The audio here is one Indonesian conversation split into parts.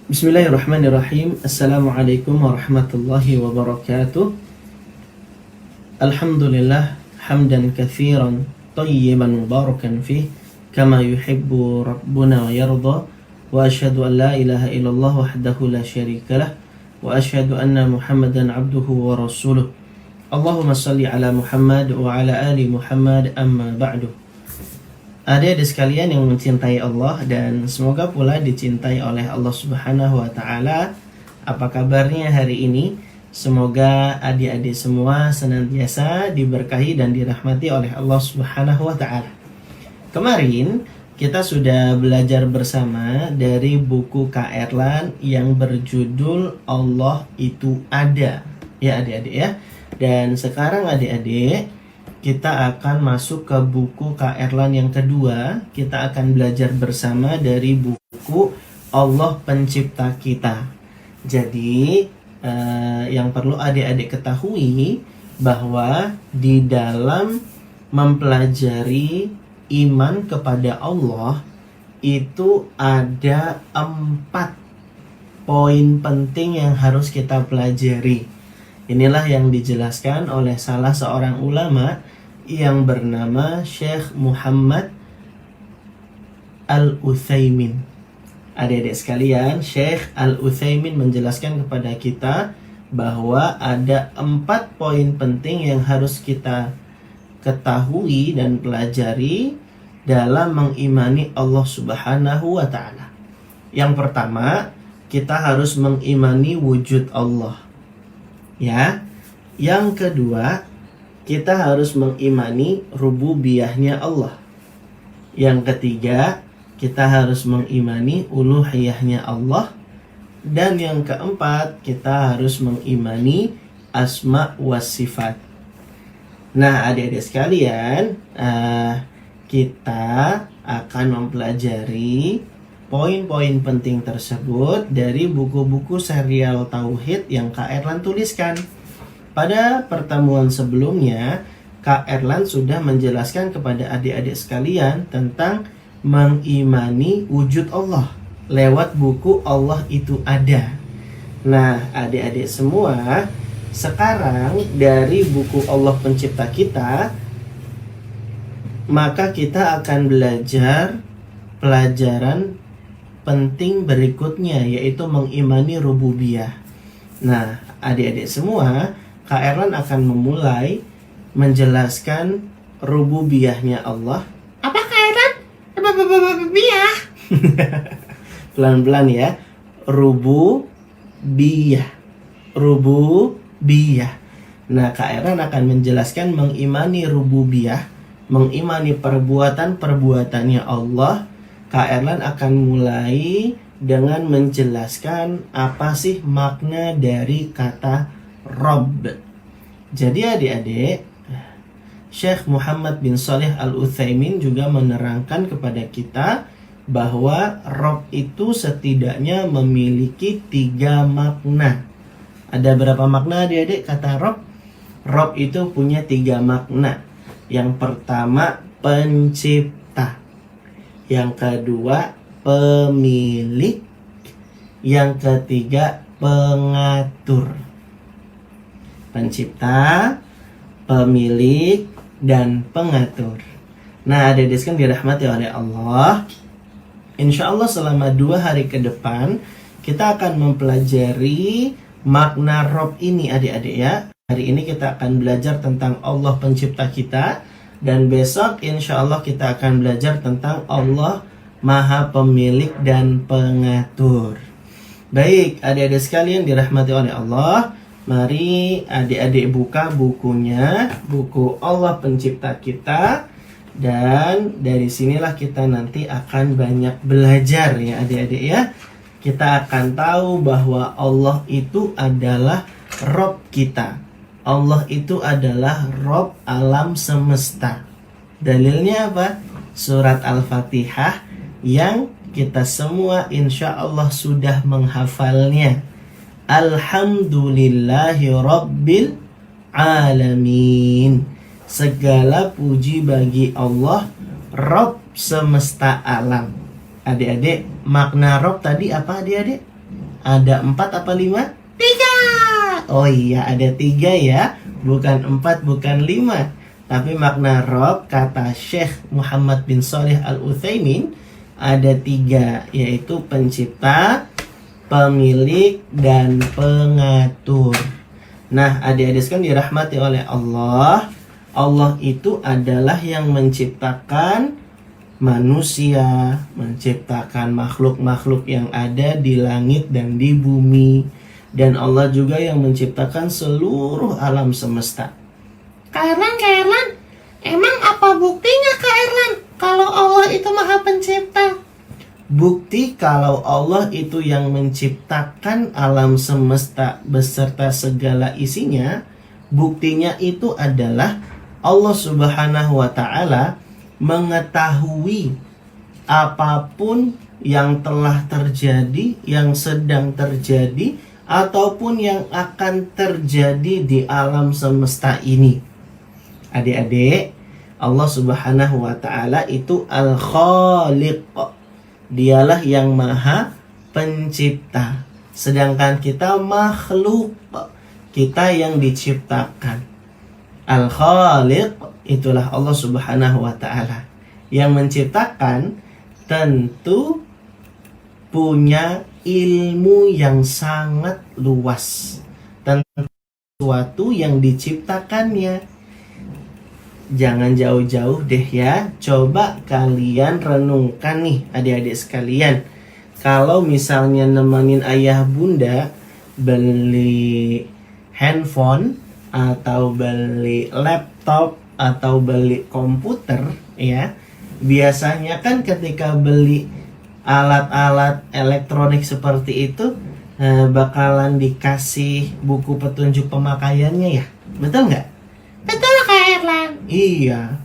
Bismillahirrahmanirrahim. Assalamualaikum warahmatullahi wabarakatuh. Alhamdulillah hamdan katsiran tayyiban mubarakan fih kama yuhibbu rabbuna wa yarda. Wa asyhadu an la ilaha illallah wahdahu la syarikalah wa asyhadu anna Muhammadan abduhu wa rasuluh. Allahumma salli ala Muhammad wa ala ali Muhammad, amma ba'du. Adik-adik sekalian yang mencintai Allah dan semoga pula dicintai oleh Allah Subhanahu wa taala. Apa kabarnya hari ini? Semoga adik-adik semua senantiasa diberkahi dan dirahmati oleh Allah Subhanahu wa taala. Kemarin kita sudah belajar bersama dari buku Kak Erlan yang berjudul Allah Itu Ada. Ya adik-adik ya. Dan sekarang adik-adik kita akan masuk ke buku Kak Erlan yang kedua. Kita akan belajar bersama dari buku Allah Pencipta Kita. Jadi yang perlu adik-adik ketahui bahwa di dalam mempelajari iman kepada Allah itu ada 4 poin penting yang harus kita pelajari. Inilah yang dijelaskan oleh salah seorang ulama yang bernama Syekh Muhammad Al-Utsaimin. Adik-adik sekalian, Syekh Al-Utsaimin menjelaskan kepada kita bahwa ada 4 poin penting yang harus kita ketahui dan pelajari dalam mengimani Allah Subhanahu wa taala. Yang pertama, kita harus mengimani wujud Allah. Ya. Yang kedua, kita harus mengimani rububiyahnya Allah. Yang ketiga, kita harus mengimani uluhiyahnya Allah. Dan yang keempat, kita harus mengimani asma wa sifat. Nah, adik-adik sekalian, kita akan mempelajari poin-poin penting tersebut dari buku-buku serial Tauhid yang Kak Erlan tuliskan. Pada pertemuan sebelumnya, Kak Erlan sudah menjelaskan kepada adik-adik sekalian tentang mengimani wujud Allah lewat buku Allah Itu Ada. Nah, adik-adik semua, sekarang dari buku Allah Pencipta Kita, maka kita akan belajar pelajaran penting berikutnya, yaitu mengimani rububiyah. Nah, adik-adik semua, Kak Erlan akan memulai menjelaskan rububiyahnya Allah. Apa Kak Erlan? Rububiyah. Pelan-pelan ya. Rububiyah. Rububiyah. Nah, Kak Erlan akan menjelaskan mengimani rububiyah, mengimani perbuatan-perbuatannya Allah. Kak Erlan akan mulai dengan menjelaskan apa sih makna dari kata Rabb. Jadi adik-adik, Syekh Muhammad bin Shalih Al-Utsaimin juga menerangkan kepada kita bahwa Rabb itu setidaknya memiliki 3 makna. Ada berapa makna adik-adik kata Rabb? Rabb itu punya 3 makna. Yang pertama, pencipta. Yang kedua, pemilik. Yang ketiga, pengatur. Pencipta, pemilik, dan pengatur. Nah, adik-adik sekalian dirahmati oleh Allah, insya Allah selama 2 hari ke depan kita akan mempelajari makna Rabb ini adik-adik ya. Hari ini kita akan belajar tentang Allah Pencipta kita, dan besok insya Allah kita akan belajar tentang Allah Maha Pemilik dan Pengatur. Baik, adik-adik sekalian dirahmati oleh Allah, mari adik-adik buka bukunya, buku Allah Pencipta Kita. Dan dari sinilah kita nanti akan banyak belajar ya adik-adik ya. Kita akan tahu bahwa Allah itu adalah Rabb kita. Allah itu adalah Rabb alam semesta. Dalilnya apa? Surat Al-Fatihah yang kita semua insya Allah sudah menghafalnya. Alhamdulillahi Rabbil Alamin. Segala puji bagi Allah, Rabb semesta alam. Adik-adik, makna Rabb tadi apa adik-adik? Ada 4 apa 5? 3. Oh iya, ada 3 ya. Bukan 4, bukan 5. Tapi makna Rob kata Syekh Muhammad bin Shalih Al-Utsaimin ada 3, yaitu pencipta, pemilik, dan pengatur. Nah, adik-adik sekalian dirahmati oleh Allah. Allah itu adalah yang menciptakan manusia, menciptakan makhluk-makhluk yang ada di langit dan di bumi. Dan Allah juga yang menciptakan seluruh alam semesta. Kak Erlan, emang apa buktinya Kak Erlan kalau Allah itu Maha Pencipta? Bukti kalau Allah itu yang menciptakan alam semesta beserta segala isinya, buktinya itu adalah Allah Subhanahu wa Ta'ala mengetahui apapun yang telah terjadi, yang sedang terjadi, ataupun yang akan terjadi di alam semesta ini. Adik-adik, Allah Subhanahu wa Ta'ala itu Al-Khaliq. Dialah yang Maha Pencipta. Sedangkan kita makhluk, kita yang diciptakan. Al-Khaliq itulah Allah Subhanahu wa Ta'ala. Yang menciptakan tentu punya ilmu yang sangat luas tentang sesuatu yang diciptakannya. Jangan jauh-jauh deh ya. Coba kalian renungkan nih adik-adik sekalian. Kalau misalnya nemenin ayah bunda beli handphone atau beli laptop atau beli komputer ya, biasanya kan ketika beli alat-alat elektronik seperti itu bakalan dikasih buku petunjuk pemakaiannya ya. Betul nggak? Betul Kak Erlan. Iya.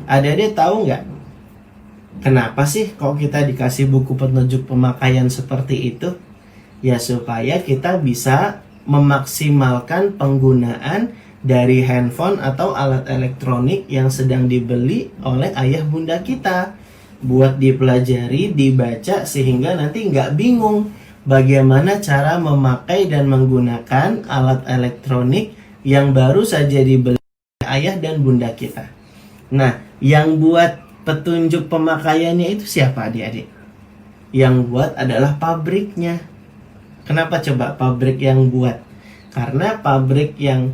Adik-adik tahu nggak? Kenapa sih kok kita dikasih buku petunjuk pemakaian seperti itu? Ya supaya kita bisa memaksimalkan penggunaan dari handphone atau alat elektronik yang sedang dibeli oleh ayah bunda kita. Buat dipelajari, dibaca sehingga nanti nggak bingung bagaimana cara memakai dan menggunakan alat elektronik yang baru saja dibeli ayah dan bunda kita. Nah, yang buat petunjuk pemakaiannya itu siapa adik-adik? Yang buat adalah pabriknya. Kenapa coba pabrik yang buat? Karena pabrik yang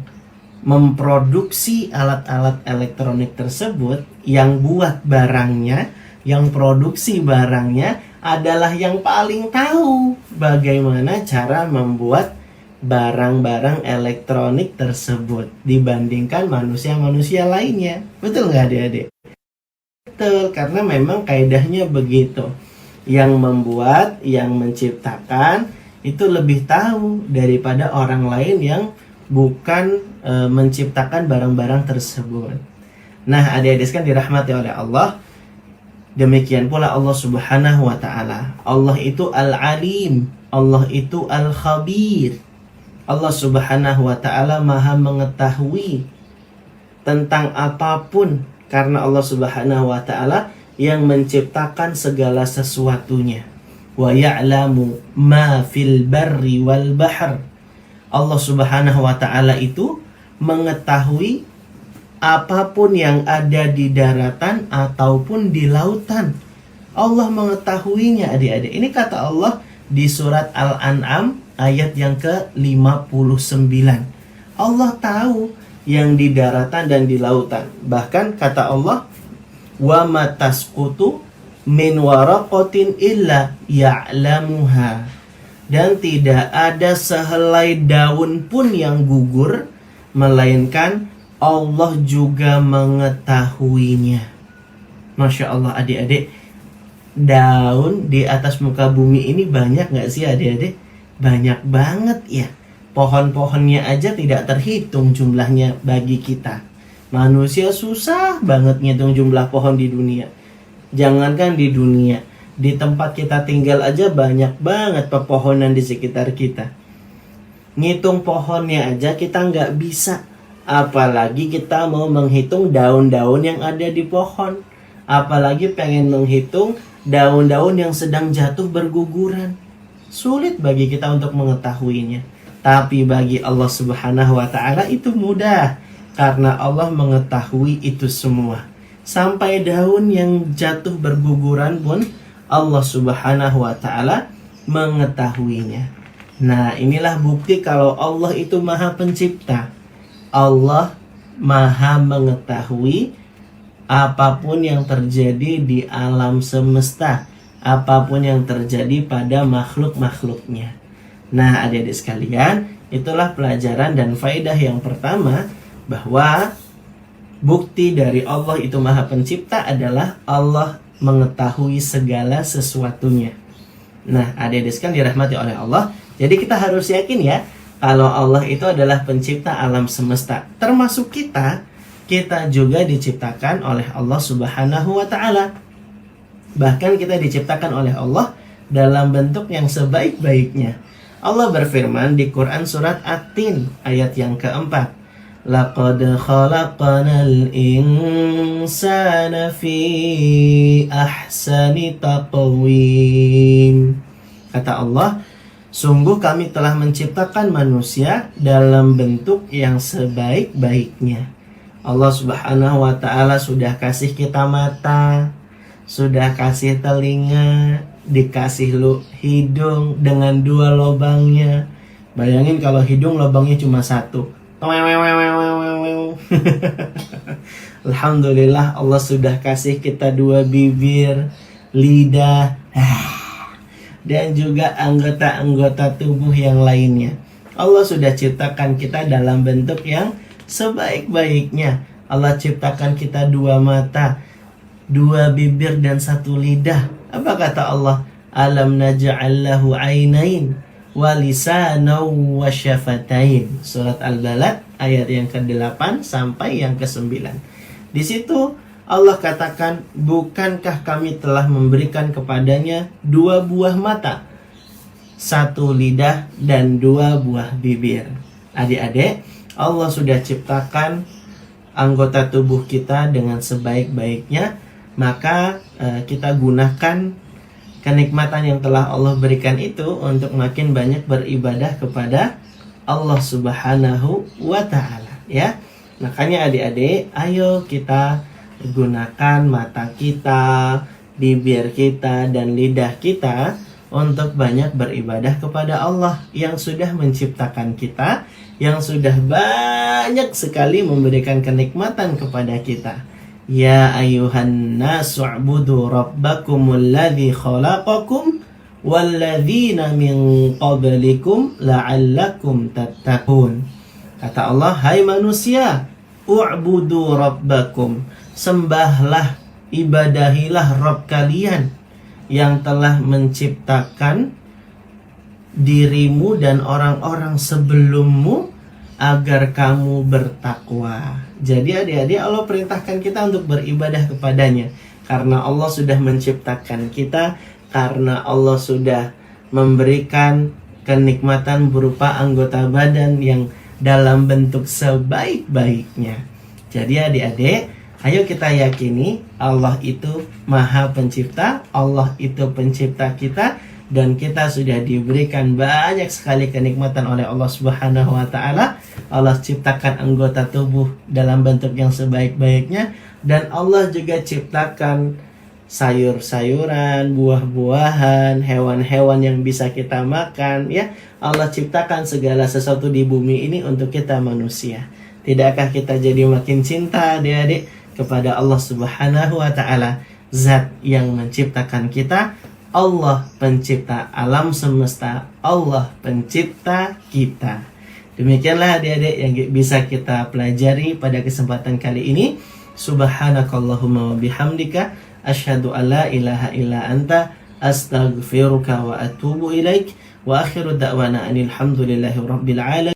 memproduksi alat-alat elektronik tersebut, yang buat barangnya, yang produksi barangnya adalah yang paling tahu bagaimana cara membuat barang-barang elektronik tersebut dibandingkan manusia-manusia lainnya. Betul nggak adik-adik? Betul, karena memang kaidahnya begitu. Yang membuat, yang menciptakan itu lebih tahu daripada orang lain yang bukan menciptakan barang-barang tersebut. Nah, adik-adik kan dirahmati oleh Allah. Demikian pula Allah Subhanahu wa Ta'ala. Allah itu Al-Alim, Allah itu Al-Khabir. Allah Subhanahu wa Ta'ala Maha mengetahui tentang apapun, karena Allah Subhanahu wa Ta'ala yang menciptakan segala sesuatunya. Wa ya'lamu ma fil barri wal bahr. Allah Subhanahu wa Ta'ala itu mengetahui apapun yang ada di daratan ataupun di lautan. Allah mengetahuinya adik-adik. Ini kata Allah di surat Al-An'am ayat yang ke-59. Allah tahu yang di daratan dan di lautan. Bahkan kata Allah, wa ma tasqutu min waraqatin illa ya'lamuha. Dan tidak ada sehelai daun pun yang gugur, melainkan Allah juga mengetahuinya. Masya Allah adik-adik, daun di atas muka bumi ini banyak gak sih adik-adik? Banyak banget ya. Pohon-pohonnya aja tidak terhitung jumlahnya bagi kita. Manusia susah banget ngitung jumlah pohon di dunia. Jangankan di dunia, di tempat kita tinggal aja banyak banget pepohonan di sekitar kita. Ngitung pohonnya aja kita nggak bisa. Apalagi kita mau menghitung daun-daun yang ada di pohon. Apalagi pengen menghitung daun-daun yang sedang jatuh berguguran. sulit bagi kita untuk mengetahuinya. Tapi bagi Allah Subhanahu wa Ta'ala itu mudah, karena Allah mengetahui itu semua. Sampai daun yang jatuh berguguran pun Allah Subhanahu wa Ta'ala mengetahuinya. Nah, inilah bukti kalau Allah itu Maha Pencipta. Allah Maha mengetahui apapun yang terjadi di alam semesta, apapun yang terjadi pada makhluk-makhluknya. Nah, adik-adik sekalian, itulah pelajaran dan faedah yang pertama, bahwa bukti dari Allah itu Maha Pencipta adalah Allah mengetahui segala sesuatunya. Nah, adik-adik sekalian dirahmati oleh Allah, jadi kita harus yakin ya, kalau Allah itu adalah pencipta alam semesta. Termasuk kita juga diciptakan oleh Allah Subhanahu wa Ta'ala. Bahkan kita diciptakan oleh Allah dalam bentuk yang sebaik-baiknya. Allah berfirman di Quran surat At-Tin ayat yang keempat, Laqad khalaqanal insana fi ahsani taqwim. Kata Allah, sungguh kami telah menciptakan manusia dalam bentuk yang sebaik-baiknya. Allah Subhanahu wa Ta'ala sudah kasih kita mata, sudah kasih telinga, dikasih hidung dengan 2 lubangnya. Bayangin kalau hidung lubangnya cuma 1. Alhamdulillah Allah sudah kasih kita 2 bibir, lidah, dan juga anggota-anggota tubuh yang lainnya. Allah sudah ciptakan kita dalam bentuk yang sebaik-baiknya. Allah ciptakan kita 2 mata, 2 bibir dan 1 lidah. Apa kata Allah? Alam naj'al lahu 'ainain wa lisanan wa syafatain. Surat Al-Balad ayat yang ke-8 sampai yang ke-9. Di situ Allah katakan, bukankah kami telah memberikan kepadanya 2 buah mata, 1 lidah, dan 2 buah bibir. Adik-adik, Allah sudah ciptakan anggota tubuh kita dengan sebaik-baiknya. Maka kita gunakan kenikmatan yang telah Allah berikan itu untuk makin banyak beribadah kepada Allah Subhanahu wa Ta'ala, ya. Makanya adik-adik, ayo kita gunakan mata kita, bibir kita, dan lidah kita untuk banyak beribadah kepada Allah yang sudah menciptakan kita, yang sudah banyak sekali memberikan kenikmatan kepada kita. Ya ayuhan nasu u'budu rabbakumul ladzi khalaqakum walladzina min qablikum la'allakum tattaqun. Kata Allah, hai manusia, u'budu rabbakum, sembahlah, ibadahilah Rabb kalian yang telah menciptakan dirimu dan orang-orang sebelummu agar kamu bertakwa. Jadi adik-adik, Allah perintahkan kita untuk beribadah kepadanya karena Allah sudah menciptakan kita, karena Allah sudah memberikan kenikmatan berupa anggota badan yang dalam bentuk sebaik-baiknya. Jadi adik-adik, ayo kita yakini Allah itu Maha Pencipta, Allah itu pencipta kita, dan kita sudah diberikan banyak sekali kenikmatan oleh Allah Subhanahu wa Ta'ala. Allah ciptakan anggota tubuh dalam bentuk yang sebaik-baiknya, dan Allah juga ciptakan sayur-sayuran, buah-buahan, hewan-hewan yang bisa kita makan, ya. Allah ciptakan segala sesuatu di bumi ini untuk kita manusia. Tidakkah kita jadi makin cinta adik-adik kepada Allah Subhanahu wa Ta'ala, zat yang menciptakan kita, Allah pencipta alam semesta, Allah pencipta kita. Demikianlah adik-adik yang bisa kita pelajari pada kesempatan kali ini. Subhanakallahumma wa bihamdika asyhadu an la ilaha illa anta astaghfiruka wa atubu ilaik. Wa akhiru da'wana anil hamdulillahi rabbil alamin.